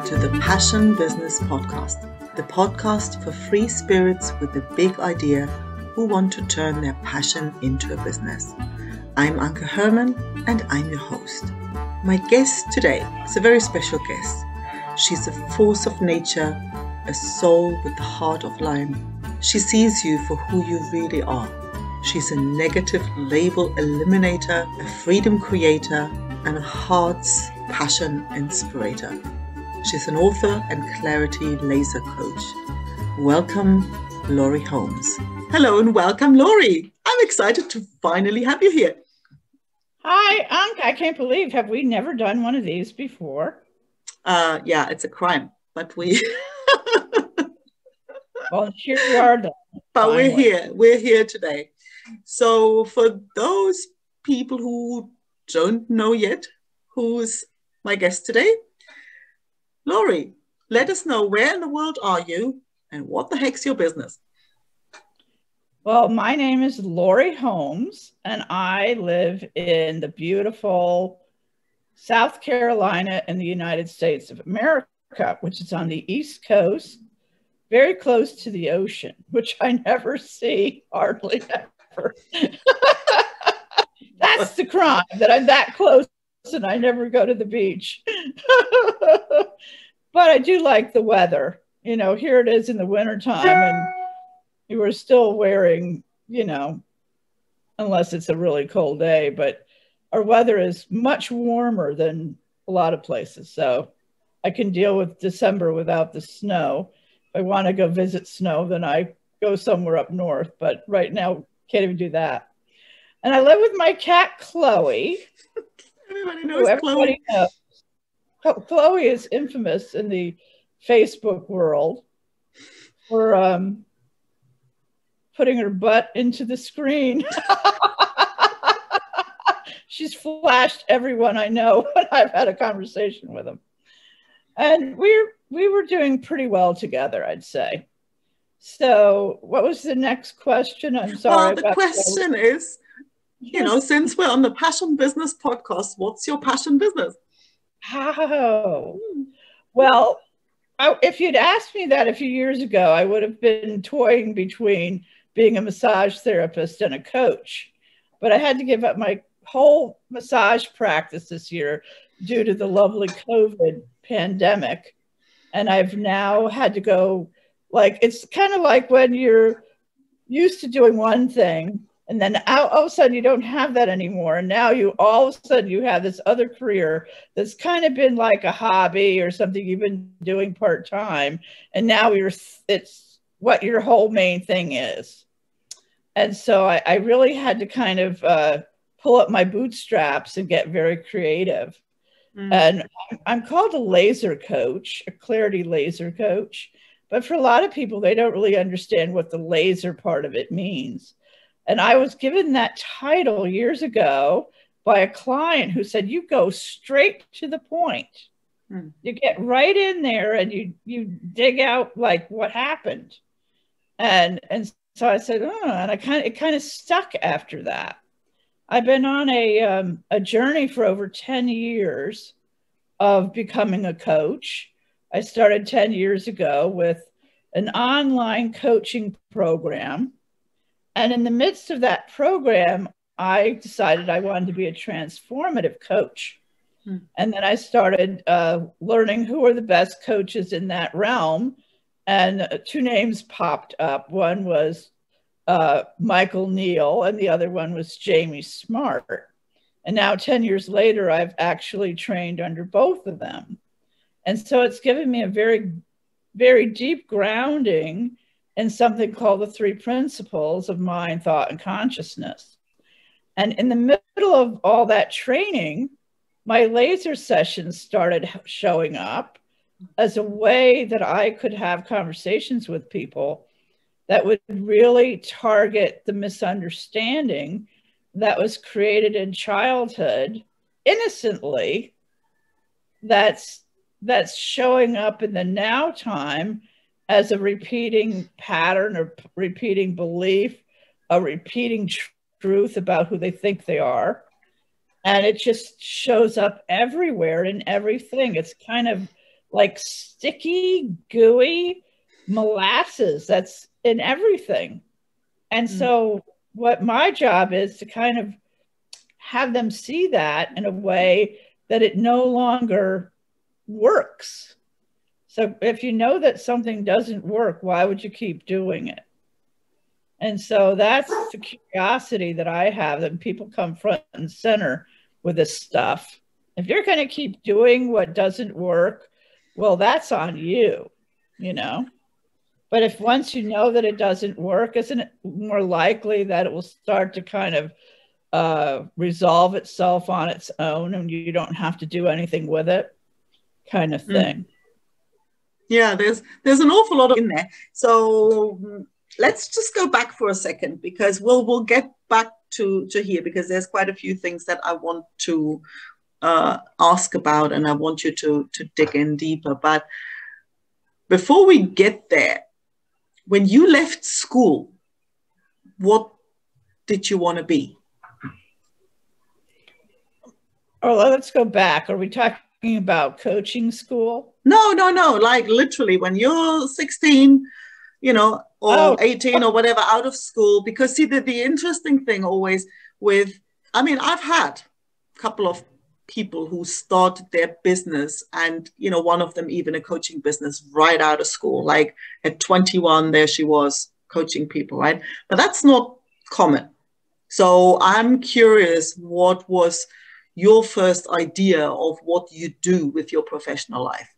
to the Passion Business Podcast, the podcast for free spirits with a big idea who want to turn their passion into a business. I'm Anke Herman and I'm your host. My guest today is a very special guest. She's a force of nature, a soul with the heart of lion. She sees you for who you really are. She's a negative label eliminator, a freedom creator, and a heart's passion inspirator. She's an author and clarity laser coach. Welcome, Laurie Holmes. Hello and welcome, Laurie. I'm excited to finally have you here. Hi, Anke. I can't believe, have we never done one of these before? Yeah, it's a crime, but we... Well, here we are then. But we're here today. So for those people who don't know yet who's my guest today, Laurie, let us know, where in the world are you and what the heck's your business? Well, my name is Laurie Holmes and I live in the beautiful South Carolina in the United States of America, which is on the East Coast, very close to the ocean, which I never see, hardly ever. That's the crime, that I'm that close and I never go to the beach. But I do like the weather. You know, here it is in the wintertime and you are still wearing, you know, unless it's a really cold day, but our weather is much warmer than a lot of places. So I can deal with December without the snow. If I want to go visit snow, then I go somewhere up north, but right now can't even do that. And I live with my cat, Chloe. Everybody knows Chloe. Knows. Chloe is infamous in the Facebook world for putting her butt into the screen. She's flashed everyone I know when I've had a conversation with them. And we were doing pretty well together, I'd say. So what was the next question? I'm sorry. Well, the question is, you know, since we're on the Passion Business Podcast, what's your passion business? Oh, well, if you'd asked me that a few years ago, I would have been toying between being a massage therapist and a coach. But I had to give up my whole massage practice this year due to the lovely COVID pandemic. And I've now had to go, like, it's kind of like when you're used to doing one thing and then all of a sudden you don't have that anymore. And now all of a sudden you have this other career that's kind of been like a hobby or something you've been doing part-time. And now it's what your whole main thing is. And so I really had to kind of pull up my bootstraps and get very creative. And I'm called a laser coach, a clarity laser coach. But for a lot of people, they don't really understand what the laser part of it means. And I was given that title years ago by a client who said, you go straight to the point. You get right in there and you dig out like what happened. And so I said, oh, and it kind of stuck after that. I've been on a journey for over 10 years of becoming a coach. I started 10 years ago with an online coaching program. And in the midst of that program, I decided I wanted to be a transformative coach. And then I started learning who are the best coaches in that realm. And two names popped up. One was Michael Neal, and the other one was Jamie Smart. And now 10 years later, I've actually trained under both of them. And so it's given me a very, very deep grounding in something called the 3 principles of mind, thought, and consciousness. And in the middle of all that training, my laser sessions started showing up as a way that I could have conversations with people that would really target the misunderstanding that was created in childhood innocently, that's showing up in the now time as a repeating pattern or repeating belief, a repeating truth about who they think they are. And it just shows up everywhere in everything. It's kind of like sticky, gooey molasses that's in everything. And so what my job is to kind of have them see that in a way that it no longer works. So if you know that something doesn't work, why would you keep doing it? And so that's the curiosity that I have, that people come front and center with this stuff. If you're going to keep doing what doesn't work, well, that's on you, you know. But if once you know that it doesn't work, isn't it more likely that it will start to kind of resolve itself on its own and you don't have to do anything with it, kind of thing? Yeah, there's an awful lot in there. So let's just go back for a second, because we'll get back to here, because there's quite a few things that I want to ask about, and I want you to dig in deeper. But before we get there, when you left school, what did you want to be? Oh, let's go back. Are we talking about coaching school? No. Like literally when you're 16, you know, or 18 or whatever, out of school. Because see, the interesting thing always with, I mean, I've had a couple of people who started their business, and, you know, one of them even a coaching business right out of school. Like at 21, there she was coaching people, right? But that's not common. So I'm curious, what was your first idea of what you do with your professional life?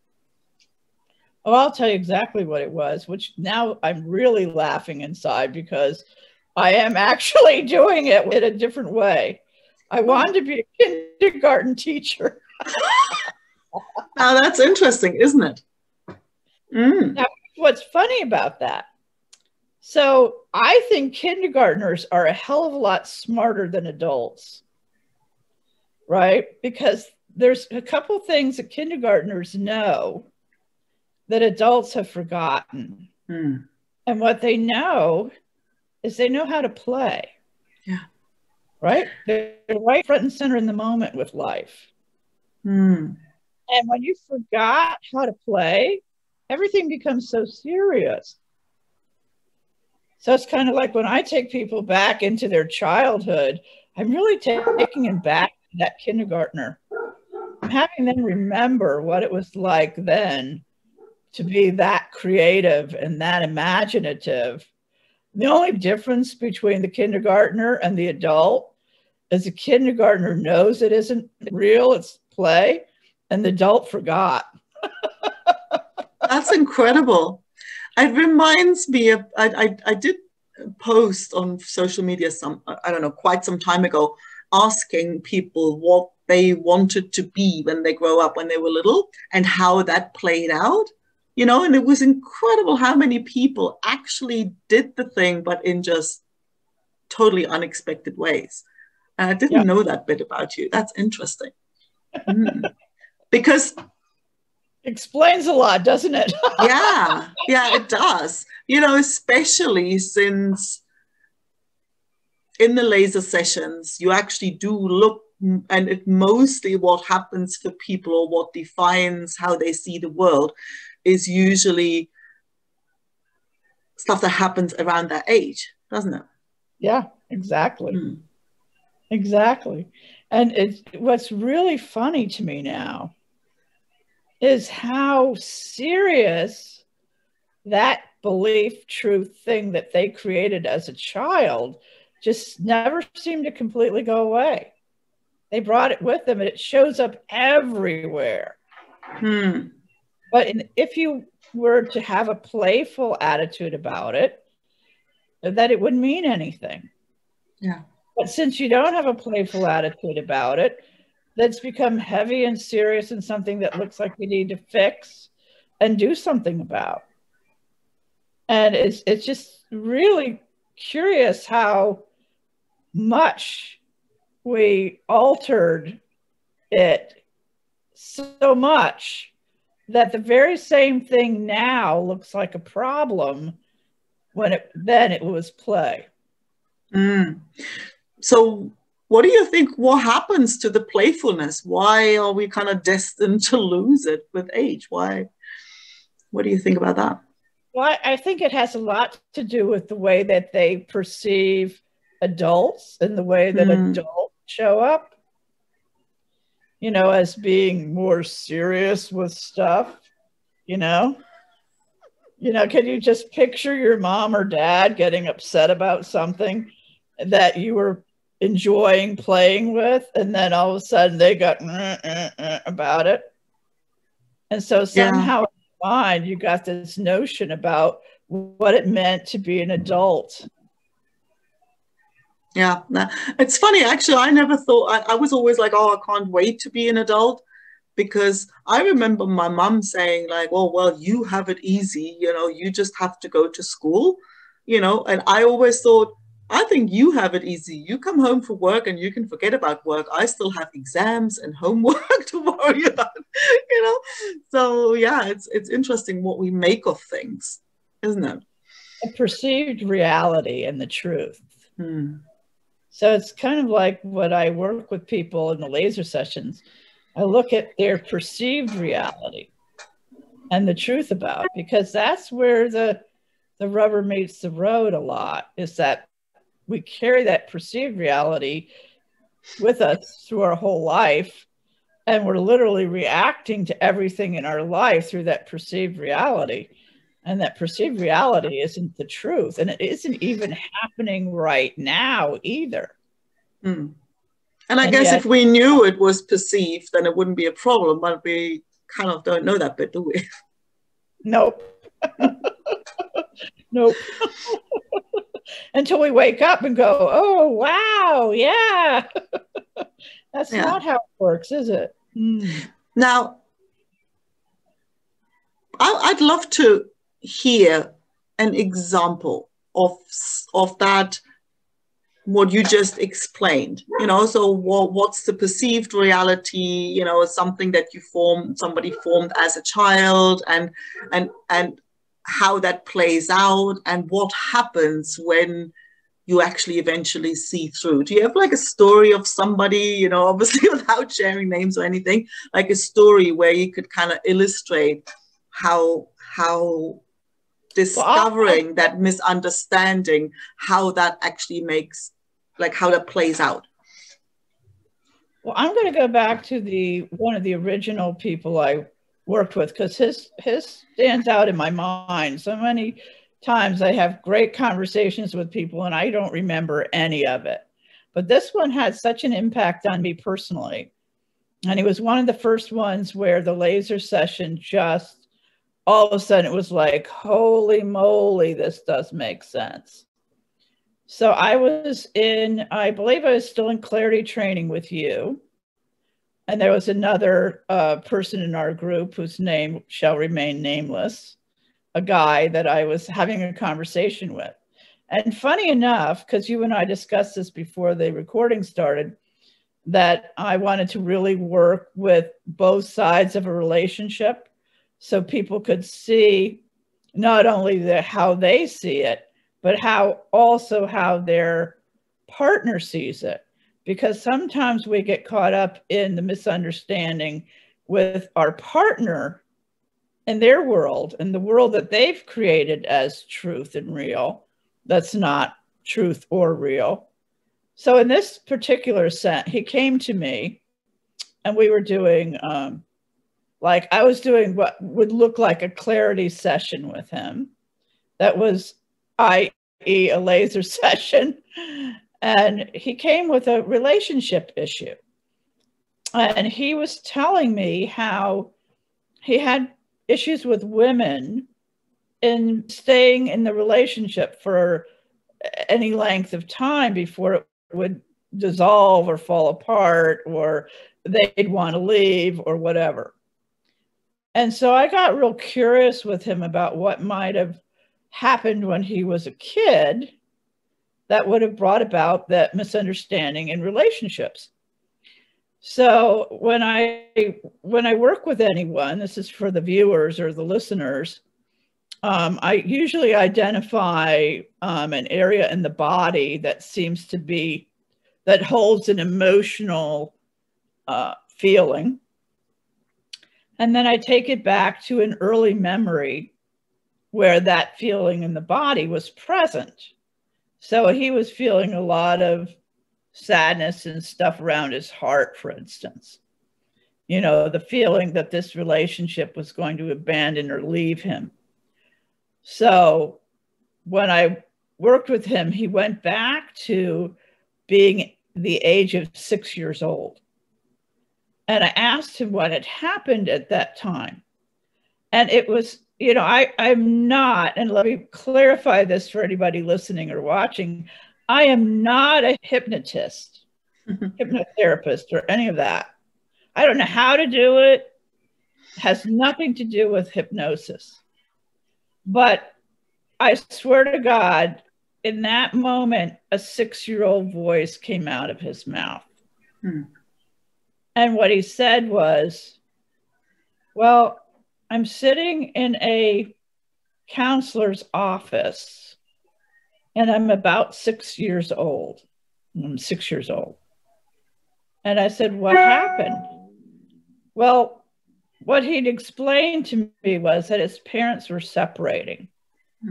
Oh, I'll tell you exactly what it was, which now I'm really laughing inside because I am actually doing it in a different way. I wanted to be a kindergarten teacher. Now that's interesting, isn't it? Now, what's funny about that? So I think kindergartners are a hell of a lot smarter than adults, right? Because there's a couple of things that kindergartners know that adults have forgotten. And what they know is they know how to play. Yeah. Right? They're right front and center in the moment with life. And when you forgot how to play, everything becomes so serious. So it's kind of like when I take people back into their childhood, I'm really taking them back to that kindergartner. I'm having them remember what it was like then to be that creative and that imaginative. The only difference between the kindergartner and the adult is the kindergartner knows it isn't real, it's play, and the adult forgot. That's incredible. It reminds me of, I did post on social media quite some time ago, asking people what they wanted to be when they grow up, when they were little, and how that played out. You know, and it was incredible how many people actually did the thing, but in just totally unexpected ways. And I didn't know that bit about you. That's interesting. Because explains a lot, doesn't it? yeah, it does. You know, especially since in the laser sessions, you actually do look, and it mostly what happens for people, or what defines how they see the world, is usually stuff that happens around that age, doesn't it? Yeah, exactly. Exactly. And what's really funny to me now is how serious that belief, truth thing that they created as a child just never seemed to completely go away. They brought it with them, and it shows up everywhere. But if you were to have a playful attitude about it, that it wouldn't mean anything. Yeah. But since you don't have a playful attitude about it, that's become heavy and serious and something that looks like you need to fix and do something about. And it's just really curious how much we altered it so much that the very same thing now looks like a problem when then it was play. So what do you think, what happens to the playfulness? Why are we kind of destined to lose it with age? Why? What do you think about that? Well, I think it has a lot to do with the way that they perceive adults and the way that adults show up, you know, as being more serious with stuff, you know? You know, can you just picture your mom or dad getting upset about something that you were enjoying playing with, and then all of a sudden they got about it? And so somehow in your mind, you got this notion about what it meant to be an adult. Yeah, it's funny. Actually, I never thought, I was always like, oh, I can't wait to be an adult. Because I remember my mom saying like, oh, well, you have it easy, you know, you just have to go to school, you know, and I always thought, I think you have it easy. You come home from work and you can forget about work. I still have exams and homework to worry about, you know. So yeah, it's interesting what we make of things, isn't it? A perceived reality and the truth. So it's kind of like what I work with people in the laser sessions. I look at their perceived reality and the truth about it, because that's where the rubber meets the road a lot, is that we carry that perceived reality with us through our whole life, and we're literally reacting to everything in our life through that perceived reality. And that perceived reality isn't the truth, and it isn't even happening right now either. And I guess yet, if we knew it was perceived, then it wouldn't be a problem, but we kind of don't know that bit, do we? Nope. Nope. Until we wake up and go, oh, wow, yeah. That's not how it works, is it? Now, I'd love to hear an example of that, what you just explained, you know. So what's the perceived reality, you know, something that somebody formed as a child, and how that plays out, and what happens when you actually eventually see through. Do you have like a story of somebody, you know, obviously without sharing names or anything, like a story where you could kind of illustrate how discovering that misunderstanding, how that actually makes, like how that plays out? Well, I'm going to go back to one of the original people I worked with, because his stands out in my mind. So many times I have great conversations with people and I don't remember any of it. But this one had such an impact on me personally. And it was one of the first ones where the laser session just, all of a sudden it was like, holy moly, this does make sense. So I believe I was still in clarity training with you. And there was another person in our group whose name shall remain nameless, a guy that I was having a conversation with. And funny enough, because you and I discussed this before the recording started, that I wanted to really work with both sides of a relationship so people could see not only how they see it, but also how their partner sees it. Because sometimes we get caught up in the misunderstanding with our partner and their world and the world that they've created as truth and real. That's not truth or real. So in this particular set, he came to me and we were doing, I was doing what would look like a clarity session with him. That was, i.e. a laser session. And he came with a relationship issue. And he was telling me how he had issues with women in staying in the relationship for any length of time before it would dissolve or fall apart, or they'd want to leave or whatever. And so I got real curious with him about what might have happened when he was a kid that would have brought about that misunderstanding in relationships. So when I work with anyone, this is for the viewers or the listeners, I usually identify an area in the body that seems to be that holds an emotional feeling. And then I take it back to an early memory where that feeling in the body was present. So he was feeling a lot of sadness and stuff around his heart, for instance. You know, the feeling that this relationship was going to abandon or leave him. So when I worked with him, he went back to being the age of 6 years old. And I asked him what had happened at that time. And it was, you know, I'm not, and let me clarify this for anybody listening or watching, I am not a hypnotist, hypnotherapist, or any of that. I don't know how to do it. It has nothing to do with hypnosis. But I swear to God, in that moment, a 6-year-old voice came out of his mouth. And what he said was, well, I'm sitting in a counselor's office and I'm about 6 years old. I'm 6 years old. And I said, what happened? Well, what he'd explained to me was that his parents were separating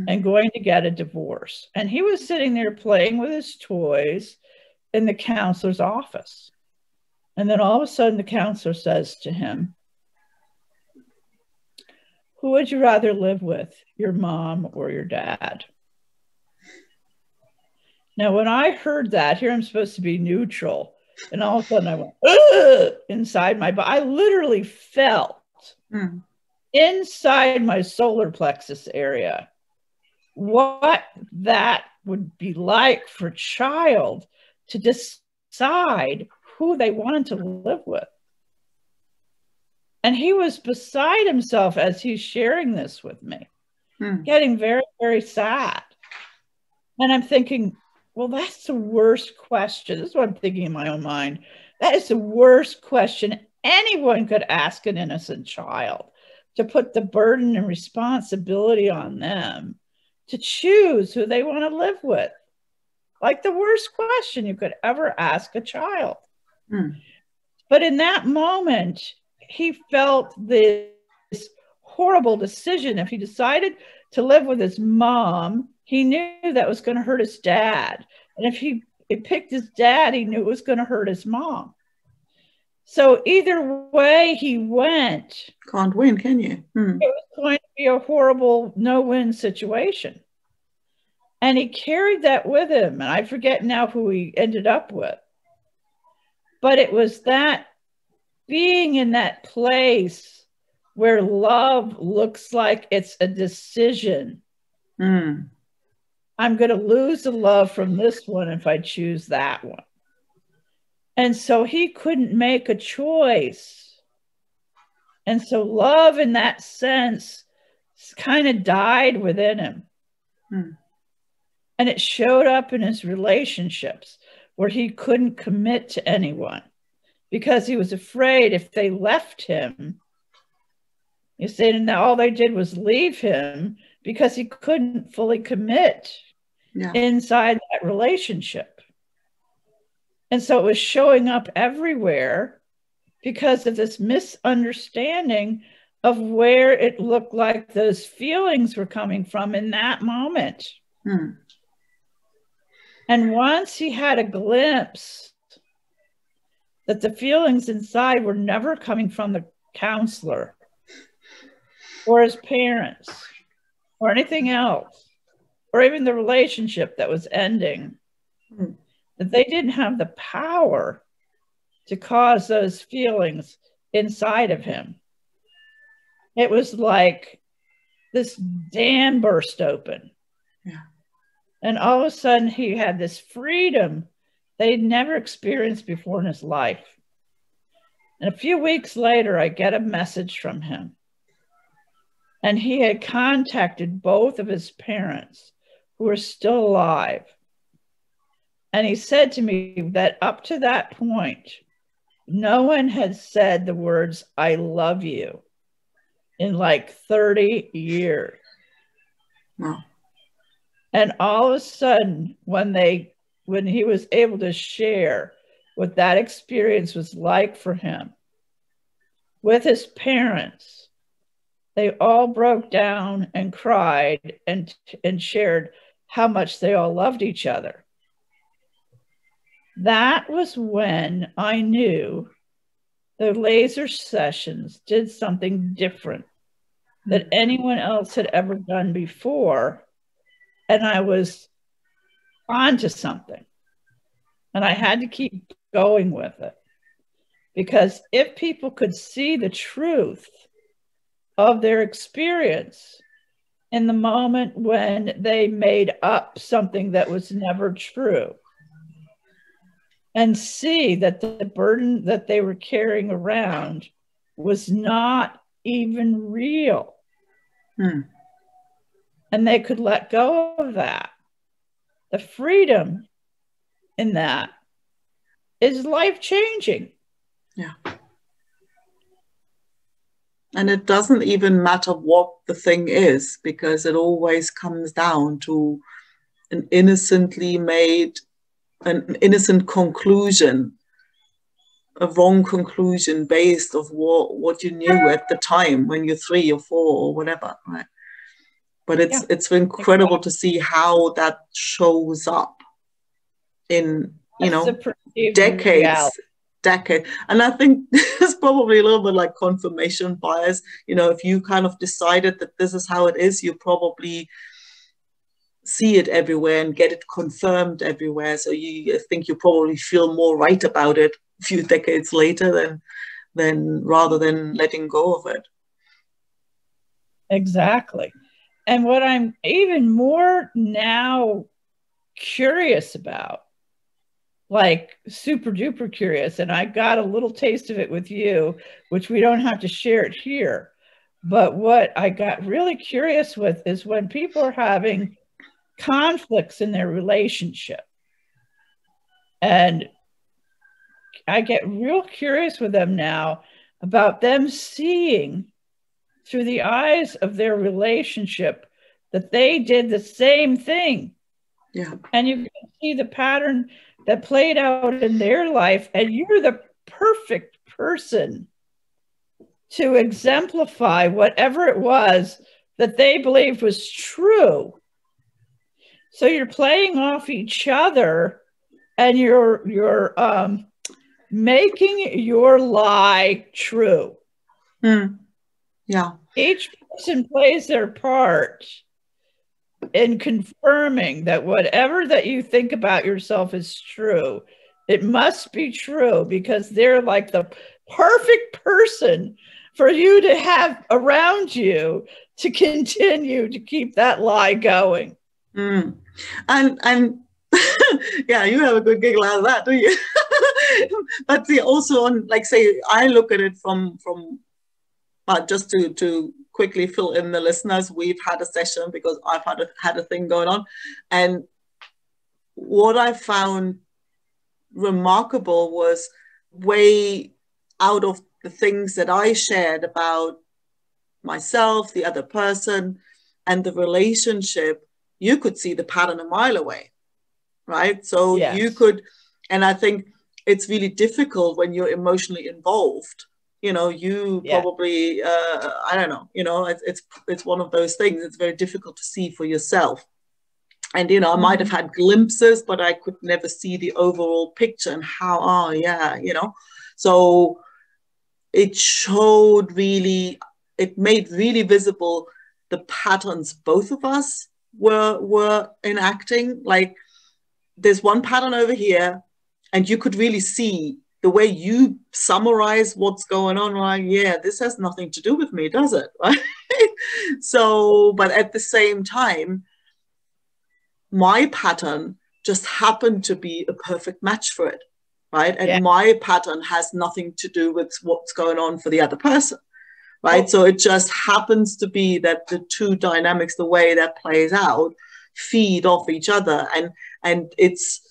and going to get a divorce. And he was sitting there playing with his toys in the counselor's office. And then all of a sudden the counselor says to him, who would you rather live with, your mom or your dad? Now, when I heard that, here I'm supposed to be neutral. And all of a sudden I went, ugh, inside my body. I literally felt inside my solar plexus area what that would be like for a child to decide who they wanted to live with. And he was beside himself as he's sharing this with me, getting very, very sad. And I'm thinking, well, that's the worst question. This is what I'm thinking in my own mind. That is the worst question anyone could ask an innocent child, to put the burden and responsibility on them to choose who they want to live with. Like the worst question you could ever ask a child. But in that moment, he felt this horrible decision. If he decided to live with his mom, he knew that was going to hurt his dad. And if he picked his dad, he knew it was going to hurt his mom. So either way he went, can't win, can you? It was going to be a horrible no-win situation. And he carried that with him. And I forget now who he ended up with. But it was that being in that place where love looks like it's a decision. I'm going to lose the love from this one if I choose that one. And so he couldn't make a choice. And so love in that sense kind of died within him. And it showed up in his relationships where he couldn't commit to anyone because he was afraid if they left him, you see, and all they did was leave him because he couldn't fully commit inside that relationship. And so it was showing up everywhere because of this misunderstanding of where it looked like those feelings were coming from in that moment. And once he had a glimpse that the feelings inside were never coming from the counselor or his parents or anything else, or even the relationship that was ending, that they didn't have the power to cause those feelings inside of him. It was like this dam burst open. And all of a sudden he had this freedom that he'd never experienced before in his life. And a few weeks later, I get a message from him. And he had contacted both of his parents who were still alive. And he said to me that up to that point, no one had said the words, I love you, in like 30 years. Wow. And all of a sudden, when they when he was able to share what that experience was like for him with his parents, they all broke down and cried and shared how much they all loved each other. That was when I knew the laser sessions did something different that anyone else had ever done before. And I was onto something. And I had to keep going with it. Because if people could see the truth of their experience in the moment when they made up something that was never true, and see that the burden that they were carrying around was not even real, and they could let go of that, the freedom in that is life-changing. Yeah. And it doesn't even matter what the thing is, because it always comes down to an innocent conclusion, a wrong conclusion based of what you knew at the time when you're 3 or 4 or whatever, right? But it's incredible to see how that shows up in, decades. And I think it's probably a little bit like confirmation bias. If you kind of decided that this is how it is, you probably see it everywhere and get it confirmed everywhere. So I think you probably feel more right about it a few decades later than rather than letting go of it. Exactly. And what I'm even more now curious about, like super duper curious, and I got a little taste of it with you, which we don't have to share it here. But what I got really curious with is when people are having conflicts in their relationship. And I get real curious with them now about them seeing through the eyes of their relationship that they did the same thing. Yeah. And you can see the pattern that played out in their life, and you're the perfect person to exemplify whatever it was that they believed was true. So you're playing off each other, and you're making your lie true. Yeah. Each person plays their part in confirming that whatever that you think about yourself is true. It must be true, because they're like the perfect person for you to have around you to continue to keep that lie going. And yeah, you have a good giggle out of that, do you? But see, also on, like, say, I look at it from just to quickly fill in the listeners, we've had a session because I've had a thing going on, and what I found remarkable was way out of the things that I shared about myself, the other person, and the relationship, you could see the pattern a mile away, right? So you could, and I think it's really difficult when you're emotionally involved. You probably, I don't know, it's one of those things. It's very difficult to see for yourself. And, I might have had glimpses, but I could never see the overall picture and how, so it showed really, it made really visible the patterns both of us were enacting. Like, there's one pattern over here, and you could really see the way you summarize what's going on, right? Yeah, this has nothing to do with me, does it? Right? So, but at the same time, my pattern just happened to be a perfect match for it, right? And my pattern has nothing to do with what's going on for the other person, right? So it just happens to be that the two dynamics, the way that plays out, feed off each other. And it's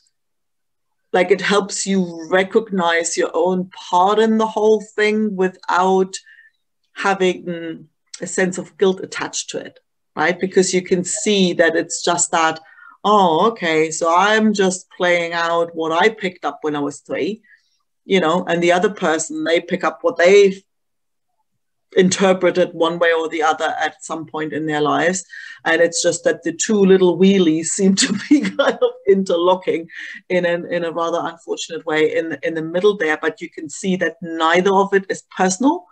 like, it helps you recognize your own part in the whole thing without having a sense of guilt attached to it, right? Because you can see that it's just that, oh, okay, so I'm just playing out what I picked up when I was 3, and the other person, they pick up what they interpreted one way or the other at some point in their lives. And it's just that the two little wheelies seem to be kind of interlocking in a rather unfortunate way in the middle there. But you can see that neither of it is personal.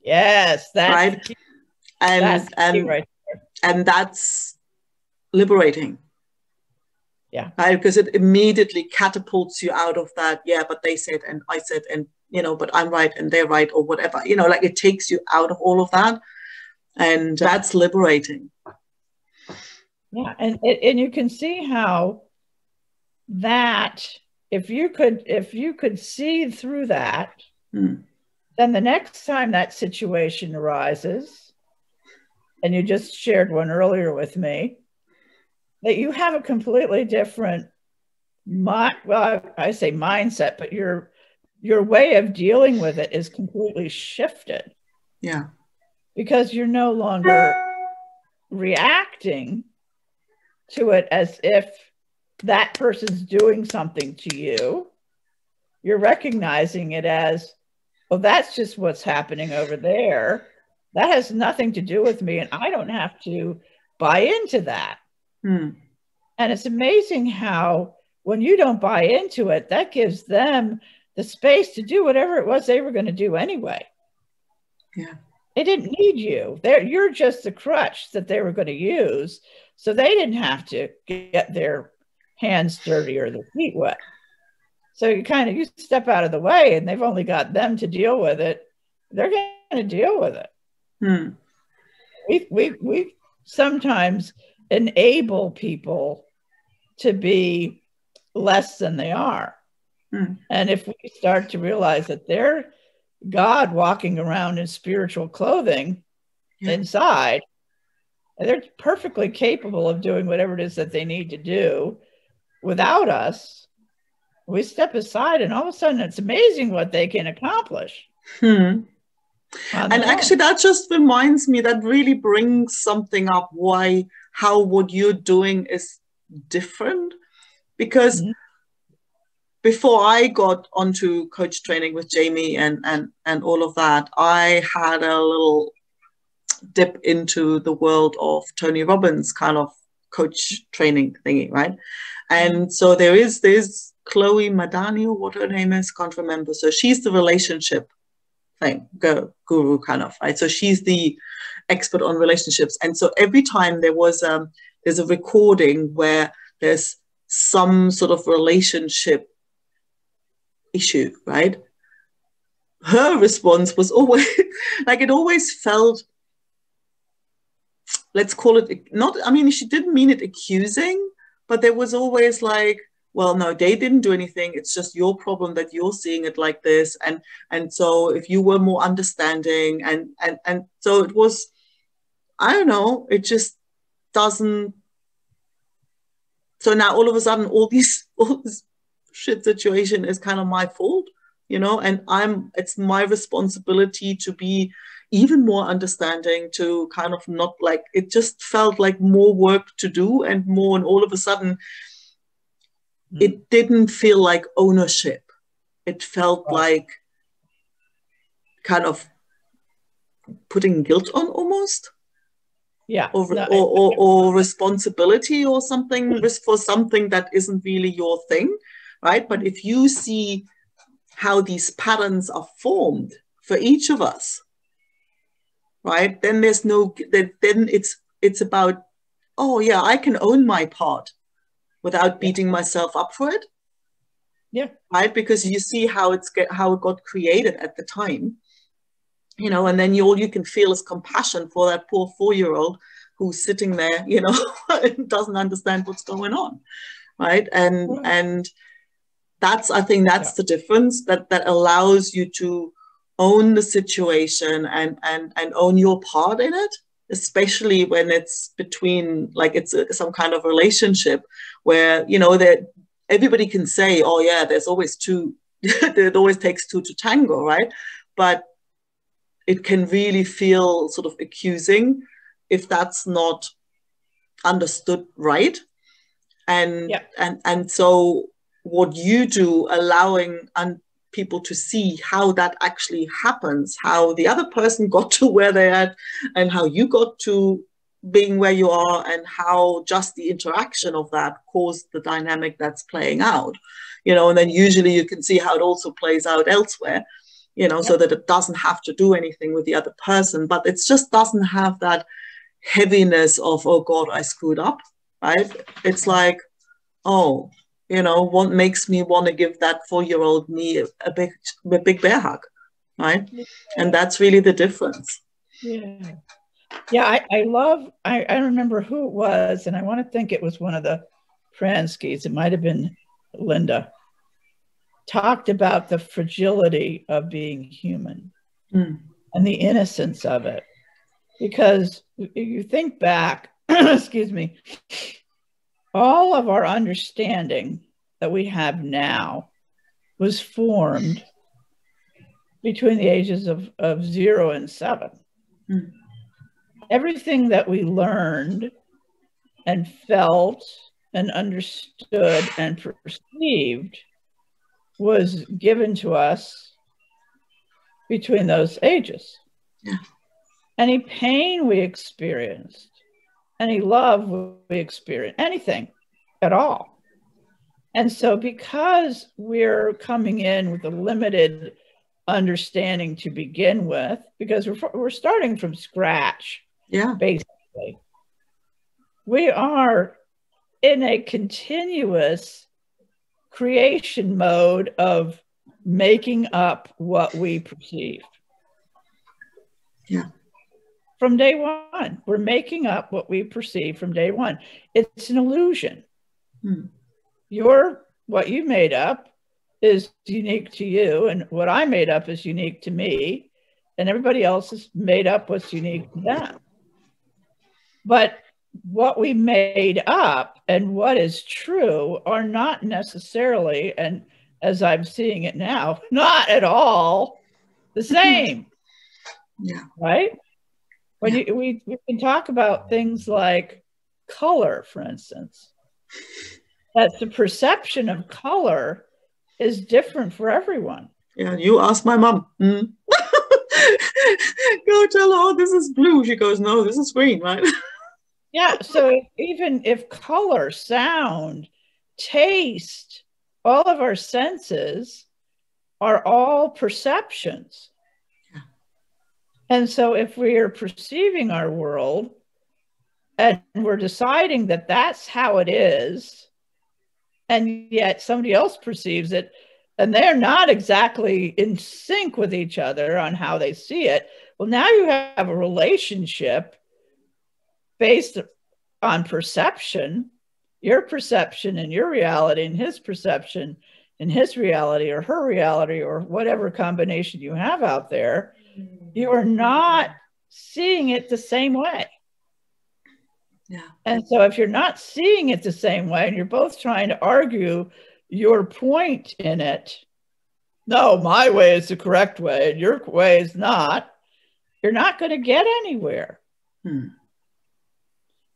Yes, that's right. And right there. And that's liberating. Yeah. Right, because it immediately catapults you out of that. Yeah, but they said, and I said, and but I'm right and they're right, or whatever. Like it takes you out of all of that, and that's liberating. Yeah, and you can see how that if you could see through that, then the next time that situation arises, and you just shared one earlier with me, that you have a completely different I say mindset, but your way of dealing with it is completely shifted. Yeah. Because you're no longer reacting to it as if that person's doing something to you. You're recognizing it as, well, that's just what's happening over there. That has nothing to do with me, and I don't have to buy into that. And it's amazing how when you don't buy into it, that gives them the space to do whatever it was they were going to do anyway. Yeah. They didn't need you. You're just the crutch that they were going to use. So they didn't have to get their hands dirty or their feet wet. So you step out of the way, and they've only got them to deal with it. They're going to deal with it. We sometimes enable people to be less than they are. And if we start to realize that they're God walking around in spiritual clothing inside, and they're perfectly capable of doing whatever it is that they need to do without us, we step aside, and all of a sudden it's amazing what they can accomplish. And actually that just reminds me, that really brings something up, how what you're doing is different. Because before I got onto coach training with Jamie and all of that, I had a little dip into the world of Tony Robbins kind of coach training thingy, right? And so there's Chloe Madani, or what her name is, can't remember. So she's the relationship guru kind of, right? So she's the expert on relationships. And so every time there's a recording where there's some sort of relationship issue, right? Her response was always like, it always felt, let's call it, not, I mean, she didn't mean it accusing, but there was always like, well, no, they didn't do anything. It's just your problem that you're seeing it like this. And so if you were more understanding, and so it was, I don't know, it just doesn't. So now all of a sudden, all this shit situation is kind of my fault, and it's my responsibility to be even more understanding, to kind of not, like, it just felt like more work to do and more, and all of a sudden it didn't feel like ownership. It felt like kind of putting guilt on almost. Yeah. Or responsibility or something, for something that isn't really your thing, right? But if you see how these patterns are formed for each of us, right, then then it's about, oh yeah, I can own my part without beating myself up for it. Yeah. Right, because you see how it got created at the time. And then all you can feel is compassion for that poor 4-year-old who's sitting there, and doesn't understand what's going on, right? And I think that's the difference, that allows you to own the situation and own your part in it, especially when it's between, like, it's some kind of relationship where, that everybody can say, oh yeah, there's always two, it always takes two to tango, right? But it can really feel sort of accusing if that's not understood right. And so what you do, allowing people to see how that actually happens, how the other person got to where they're at, and how you got to being where you are, and how just the interaction of that caused the dynamic that's playing out, and then usually you can see how it also plays out elsewhere, so that it doesn't have to do anything with the other person, but it just doesn't have that heaviness of, oh God, I screwed up, right? It's like, oh, what makes me want to give that 4-year-old me a big bear hug, right? Yeah. And that's really the difference. Yeah, I remember who it was, and I want to think it was one of the Franskys, it might have been Linda, talked about the fragility of being human and the innocence of it. Because you think back, excuse me, all of our understanding that we have now was formed between the ages of 0 and 7. Everything that we learned and felt and understood and perceived was given to us between those ages. Yeah. Any pain we experienced, any love we experienced, anything at all. And so because we're coming in with a limited understanding to begin with, because we're starting from scratch, basically, we are in a continuous creation mode of making up what we perceive. Yeah. From day one, we're making up what we perceive from day one. It's an illusion. What you made up is unique to you, and what I made up is unique to me, and everybody else has made up what's unique to them. But what we made up and what is true are not necessarily, and as I'm seeing it now, not at all the same. Right? When we can talk about things like color, for instance, that the perception of color is different for everyone. Yeah, you ask my mom. Go tell her, oh, this is blue. She goes, no, this is green, right? Yeah, so even if color, sound, taste, all of our senses are all perceptions. And so if we are perceiving our world and we're deciding that that's how it is, and yet somebody else perceives it, and they're not exactly in sync with each other on how they see it, well, now you have a relationship based on perception, your perception and your reality, and his perception and his reality, or her reality, or whatever combination you have out there. You are not seeing it the same way. Yeah. And so if you're not seeing it the same way, and you're both trying to argue your point in it, no, my way is the correct way and your way is not, you're not going to get anywhere.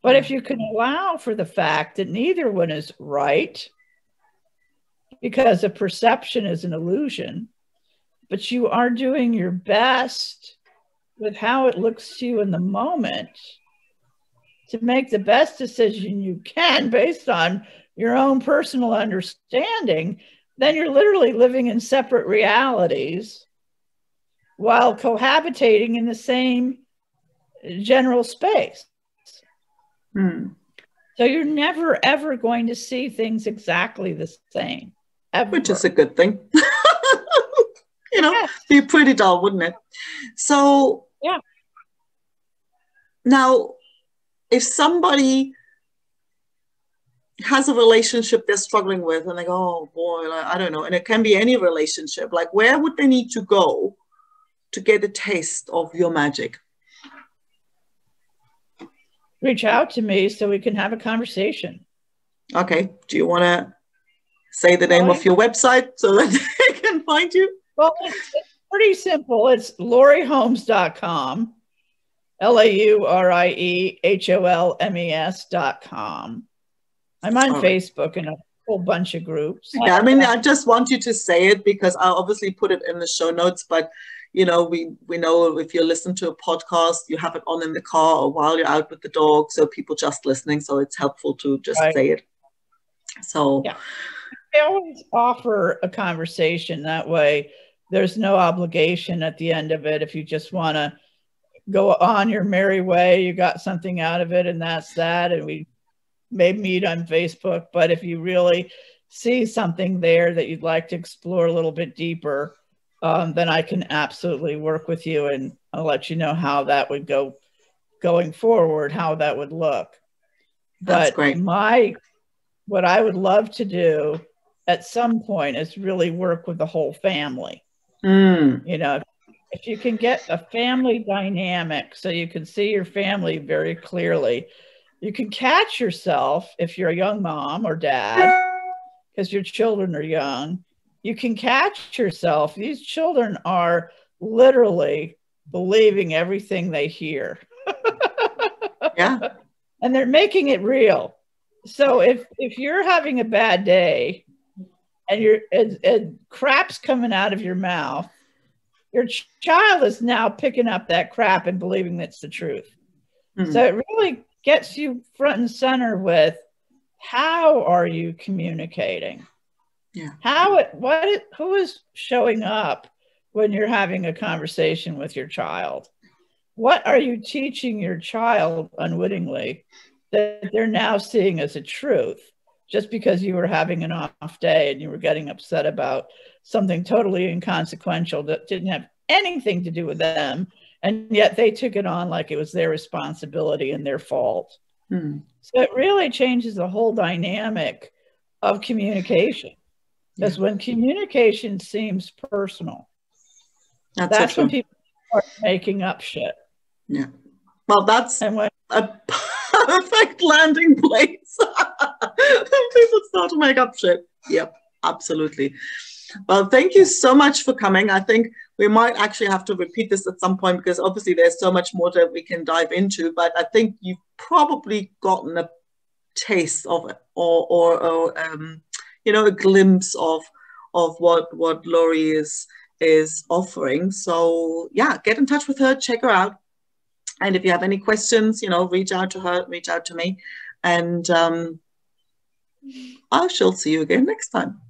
But if you can allow for the fact that neither one is right, because a perception is an illusion, but you are doing your best with how it looks to you in the moment to make the best decision you can based on your own personal understanding, then you're literally living in separate realities while cohabitating in the same general space. So you're never, ever going to see things exactly the same. Ever. Which is a good thing. Be pretty dull, wouldn't it? So now, if somebody has a relationship they're struggling with and they go, oh boy, I don't know, and it can be any relationship, like where would they need to go to get a taste of your magic? Reach out to me so we can have a conversation. Okay. Do you want to say the name of your website so that they can find you? Well, it's pretty simple. It's laurieholmes.com, LaurieHolmes.com. I'm on Facebook in a whole bunch of groups. Yeah, I mean, I just want you to say it because I'll obviously put it in the show notes, but you know, we know if you listen to a podcast, you have it on in the car or while you're out with the dog, so people just listening, so it's helpful to just say it. So yeah, I always offer a conversation. That way there's no obligation at the end of it. If you just want to go on your merry way, you got something out of it, and that's that. And we may meet on Facebook, but if you really see something there that you'd like to explore a little bit deeper, then I can absolutely work with you, and I'll let you know how that would go going forward, how that would look. That's but great. What I would love to do at some point is really work with the whole family. You know, if you can get a family dynamic so you can see your family very clearly, you can catch yourself if you're a young mom or dad, because your children are young. You can catch yourself. These children are literally believing everything they hear. Yeah. And they're making it real. So if you're having a bad day and crap's coming out of your mouth, your child is now picking up that crap and believing that's the truth. So it really gets you front and center with, how are you communicating? Yeah. Who is showing up when you're having a conversation with your child? What are you teaching your child unwittingly that they're now seeing as a truth, just because you were having an off day and you were getting upset about something totally inconsequential that didn't have anything to do with them, and yet they took it on like it was their responsibility and their fault. So it really changes the whole dynamic of communication. Because when communication seems personal, that's when people start making up shit. Yeah. Well, that's a perfect landing place. People start to make up shit. Yep, absolutely. Well, thank you so much for coming. I think we might actually have to repeat this at some point, because obviously there's so much more that we can dive into, but I think you've probably gotten a taste of it, or you know, a glimpse of what Laurie is offering. So yeah, get in touch with her, check her out. And if you have any questions, you know, reach out to her, reach out to me, and I shall see you again next time.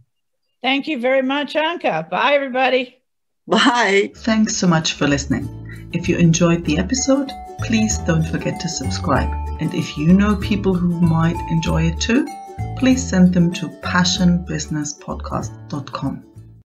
Thank you very much, Anka. Bye, everybody. Bye. Thanks so much for listening. If you enjoyed the episode, please don't forget to subscribe. And if you know people who might enjoy it too, please send them to passionbusinesspodcast.com.